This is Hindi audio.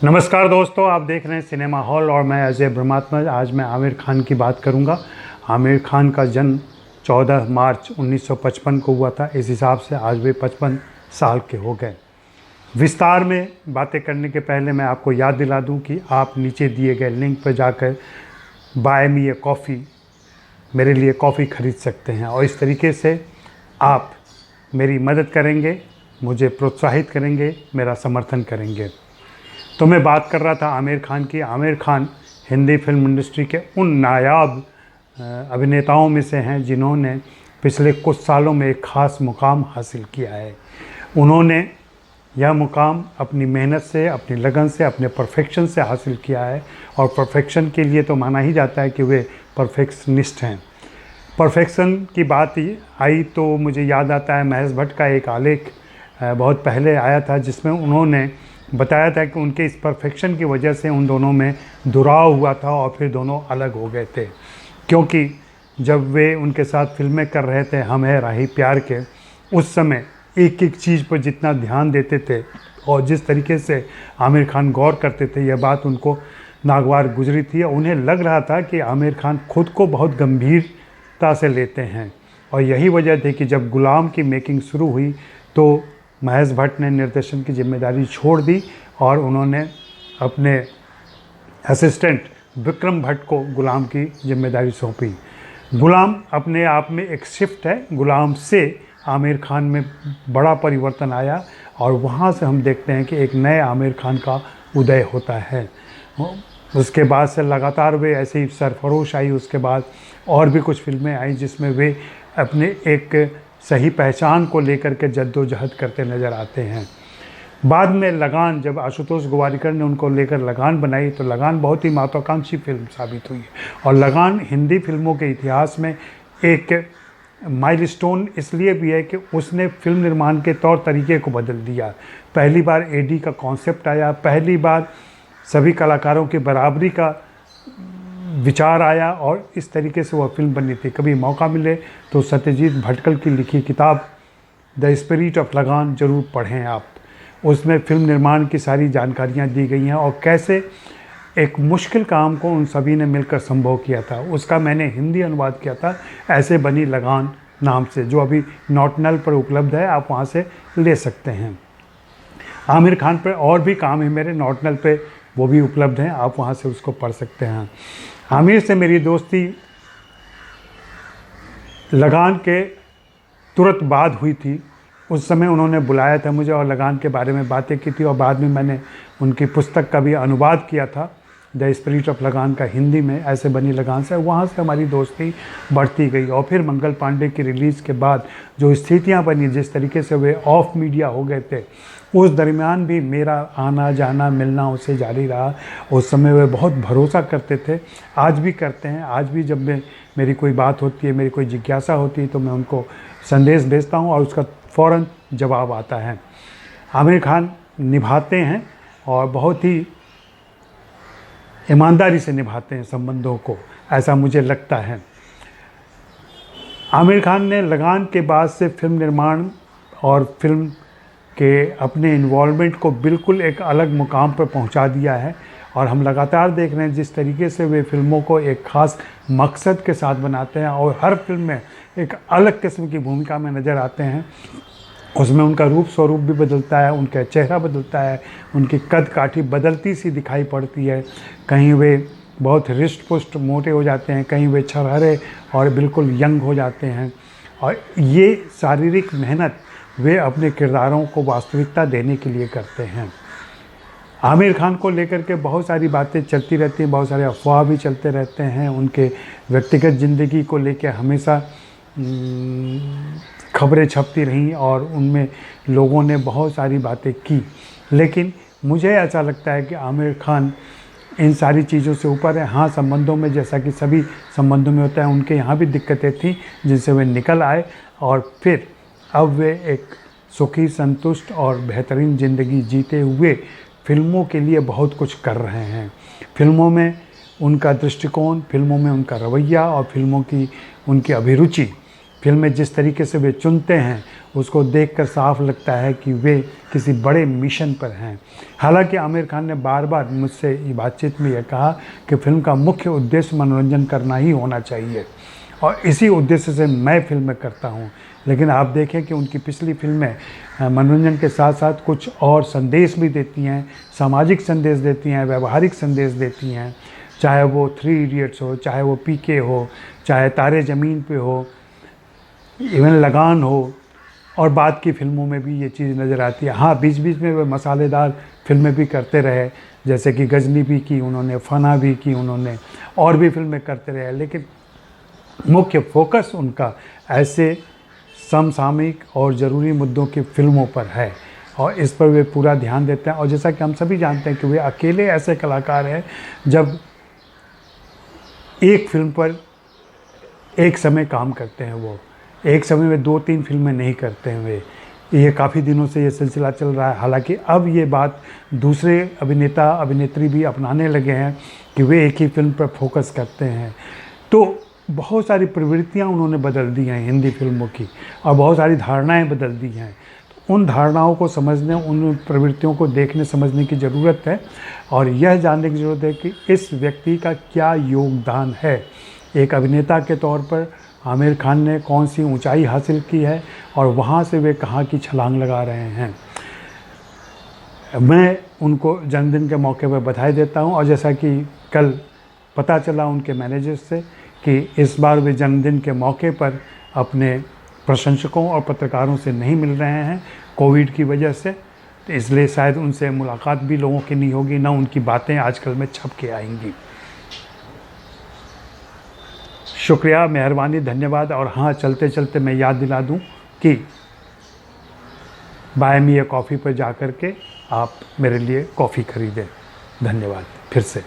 नमस्कार दोस्तों, आप देख रहे हैं सिनेमा हॉल और मैं अजय ब्रह्मात्मा। आज मैं आमिर खान की बात करूंगा। आमिर खान का जन्म 14 मार्च 1955 को हुआ था। इस हिसाब से आज वे 55 साल के हो गए। विस्तार में बातें करने के पहले मैं आपको याद दिला दूं कि आप नीचे दिए गए लिंक पर जाकर बाय मी ए कॉफ़ी मेरे लिए कॉफ़ी ख़रीद सकते हैं और इस तरीके से आप मेरी मदद करेंगे, मुझे प्रोत्साहित करेंगे, मेरा समर्थन करेंगे। तो मैं बात कर रहा था आमिर खान की। आमिर खान हिंदी फिल्म इंडस्ट्री के उन नायाब अभिनेताओं में से हैं जिन्होंने पिछले कुछ सालों में एक ख़ास मुकाम हासिल किया है। उन्होंने यह मुकाम अपनी मेहनत से, अपनी लगन से, अपने परफेक्शन से हासिल किया है और परफेक्शन के लिए तो माना ही जाता है कि वे परफेक्शनिस्ट हैं। परफेक्शन की बात आई तो मुझे याद आता है महेश भट्ट का एक आलेख बहुत पहले आया था जिसमें उन्होंने बताया था कि उनके इस परफेक्शन की वजह से उन दोनों में दुराव हुआ था और फिर दोनों अलग हो गए थे, क्योंकि जब वे उनके साथ फिल्में कर रहे थे हम है राही प्यार के, उस समय एक एक चीज़ पर जितना ध्यान देते थे और जिस तरीके से आमिर खान गौर करते थे, यह बात उनको नागवार गुजरी थी। उन्हें लग रहा था कि आमिर खान खुद को बहुत गंभीरता से लेते हैं और यही वजह थी कि जब गुलाम की मेकिंग शुरू हुई तो महेश भट्ट ने निर्देशन की जिम्मेदारी छोड़ दी और उन्होंने अपने असिस्टेंट विक्रम भट्ट को गुलाम की जिम्मेदारी सौंपी। गुलाम अपने आप में एक शिफ्ट है। गुलाम से आमिर खान में बड़ा परिवर्तन आया और वहाँ से हम देखते हैं कि एक नए आमिर खान का उदय होता है। उसके बाद से लगातार वे ऐसे ही सरफरोश आई, उसके बाद और भी कुछ फिल्में आई जिसमें वे अपने एक सही पहचान को लेकर के जद्दोजहद करते नज़र आते हैं। बाद में लगान, जब आशुतोष गोवारिकर ने उनको लेकर लगान बनाई तो लगान बहुत ही महत्वाकांक्षी फिल्म साबित हुई और लगान हिंदी फिल्मों के इतिहास में एक माइलस्टोन इसलिए भी है कि उसने फिल्म निर्माण के तौर तरीके को बदल दिया। पहली बार एडी का कॉन्सेप्ट आया, पहली बार सभी कलाकारों की बराबरी का विचार आया और इस तरीके से वह फिल्म बनी थी। कभी मौका मिले तो सत्यजीत भटकल की लिखी किताब द स्पिरिट ऑफ लगान ज़रूर पढ़ें आप। उसमें फिल्म निर्माण की सारी जानकारियाँ दी गई हैं और कैसे एक मुश्किल काम को उन सभी ने मिलकर संभव किया था। उसका मैंने हिंदी अनुवाद किया था ऐसे बनी लगान नाम से, जो अभी नॉटनल पर उपलब्ध है, आप वहाँ से ले सकते हैं। आमिर खान पर और भी काम है मेरे नॉटनल पे, वो भी उपलब्ध हैं, आप वहाँ से उसको पढ़ सकते हैं। आमिर से मेरी दोस्ती लगान के तुरंत बाद हुई थी। उस समय उन्होंने बुलाया था मुझे और लगान के बारे में बातें की थी और बाद में मैंने उनकी पुस्तक का भी अनुवाद किया था द स्पिरिट ऑफ लगान का हिंदी में, ऐसे बनी लगान से। वहाँ से हमारी दोस्ती बढ़ती गई और फिर मंगल पांडे की रिलीज़ के बाद जो स्थितियाँ बनी, जिस तरीके से वे ऑफ मीडिया हो गए थे, उस दरमियान भी मेरा आना जाना मिलना उससे जारी रहा। उस समय वे बहुत भरोसा करते थे, आज भी करते हैं। आज भी जब मेरी कोई बात होती है, मेरी कोई जिज्ञासा होती है तो मैं उनको संदेश भेजता हूँ और उसका फ़ौरन जवाब आता है। आमिर खान निभाते हैं और बहुत ही ईमानदारी से निभाते हैं संबंधों को, ऐसा मुझे लगता है। आमिर खान ने लगान के बाद से फिल्म निर्माण और फिल्म के अपने इन्वॉल्वमेंट को बिल्कुल एक अलग मुकाम पर पहुंचा दिया है और हम लगातार देख रहे हैं जिस तरीके से वे फिल्मों को एक ख़ास मकसद के साथ बनाते हैं और हर फिल्म में एक अलग किस्म की भूमिका में नज़र आते हैं। उसमें उनका रूप स्वरूप भी बदलता है, उनका चेहरा बदलता है, उनकी कद काठी बदलती सी दिखाई पड़ती है। कहीं वे बहुत रिष्ट पुष्ट मोटे हो जाते हैं, कहीं वे छरहरे और बिल्कुल यंग हो जाते हैं और ये शारीरिक मेहनत वे अपने किरदारों को वास्तविकता देने के लिए करते हैं। आमिर खान को लेकर के बहुत सारी बातें चलती रहती हैं, बहुत सारे अफवाह भी चलते रहते हैं। उनके व्यक्तिगत ज़िंदगी को लेकर हमेशा खबरें छपती रहीं और उनमें लोगों ने बहुत सारी बातें की, लेकिन मुझे ऐसा लगता है कि आमिर खान इन सारी चीज़ों से ऊपर है। हाँ, संबंधों में जैसा कि सभी संबंधों में होता है, उनके यहाँ भी दिक्कतें थीं जिनसे वे निकल आए और फिर अब वे एक सुखी, संतुष्ट और बेहतरीन ज़िंदगी जीते हुए फिल्मों के लिए बहुत कुछ कर रहे हैं। फिल्मों में उनका दृष्टिकोण, फिल्मों में उनका रवैया और फिल्मों की उनकी अभिरुचि फिल्में जिस तरीके से वे चुनते हैं उसको देखकर साफ लगता है कि वे किसी बड़े मिशन पर हैं। हालांकि आमिर खान ने बार बार मुझसे ये बातचीत में यह कहा कि फिल्म का मुख्य उद्देश्य मनोरंजन करना ही होना चाहिए और इसी उद्देश्य से मैं फिल्में करता हूं। लेकिन आप देखें कि उनकी पिछली फिल्में मनोरंजन के साथ साथ कुछ और संदेश भी देती हैं, सामाजिक संदेश देती हैं, व्यवहारिक संदेश देती हैं। चाहे वो 3 इडियट्स हो, चाहे वो पीके हो, चाहे तारे ज़मीन पे हो, इवन लगान हो, और बाद की फिल्मों में भी ये चीज़ नज़र आती है। हाँ, बीच बीच में वे मसालेदार फिल्में भी करते रहे, जैसे कि गजनी भी की उन्होंने, फना भी की उन्होंने, और भी फिल्में करते रहे, लेकिन मुख्य फोकस उनका ऐसे समसामयिक और ज़रूरी मुद्दों की फिल्मों पर है और इस पर वे पूरा ध्यान देते हैं। और जैसा कि हम सभी जानते हैं कि वे अकेले ऐसे कलाकार हैं जब एक फिल्म पर एक समय काम करते हैं, वो एक समय में 2-3 फिल्में नहीं करते हैं वे। ये काफ़ी दिनों से ये सिलसिला चल रहा है। हालांकि अब ये बात दूसरे अभिनेता अभिनेत्री भी अपनाने लगे हैं कि वे एक ही फिल्म पर फोकस करते हैं। तो बहुत सारी प्रवृत्तियां उन्होंने बदल दी हैं हिंदी फिल्मों की, और बहुत सारी धारणाएं बदल दी हैं। तो उन धारणाओं को समझने, उन प्रवृत्तियों को देखने समझने की ज़रूरत है और यह जानने की ज़रूरत है कि इस व्यक्ति का क्या योगदान है। एक अभिनेता के तौर पर आमिर खान ने कौन सी ऊंचाई हासिल की है और वहाँ से वे कहाँ की छलांग लगा रहे हैं। मैं उनको जन्मदिन के मौके पर बधाई देता हूँ और जैसा कि कल पता चला उनके मैनेजर से कि इस बार वे जन्मदिन के मौके पर अपने प्रशंसकों और पत्रकारों से नहीं मिल रहे हैं कोविड की वजह से, तो इसलिए शायद उनसे मुलाकात भी लोगों की नहीं होगी, ना उनकी बातें आजकल में छप के आएंगी। शुक्रिया, मेहरबानी, धन्यवाद। और हाँ, चलते चलते मैं याद दिला दूं कि बाय मी ए कॉफ़ी पर जा कर के आप मेरे लिए कॉफ़ी खरीदें। धन्यवाद फिर से।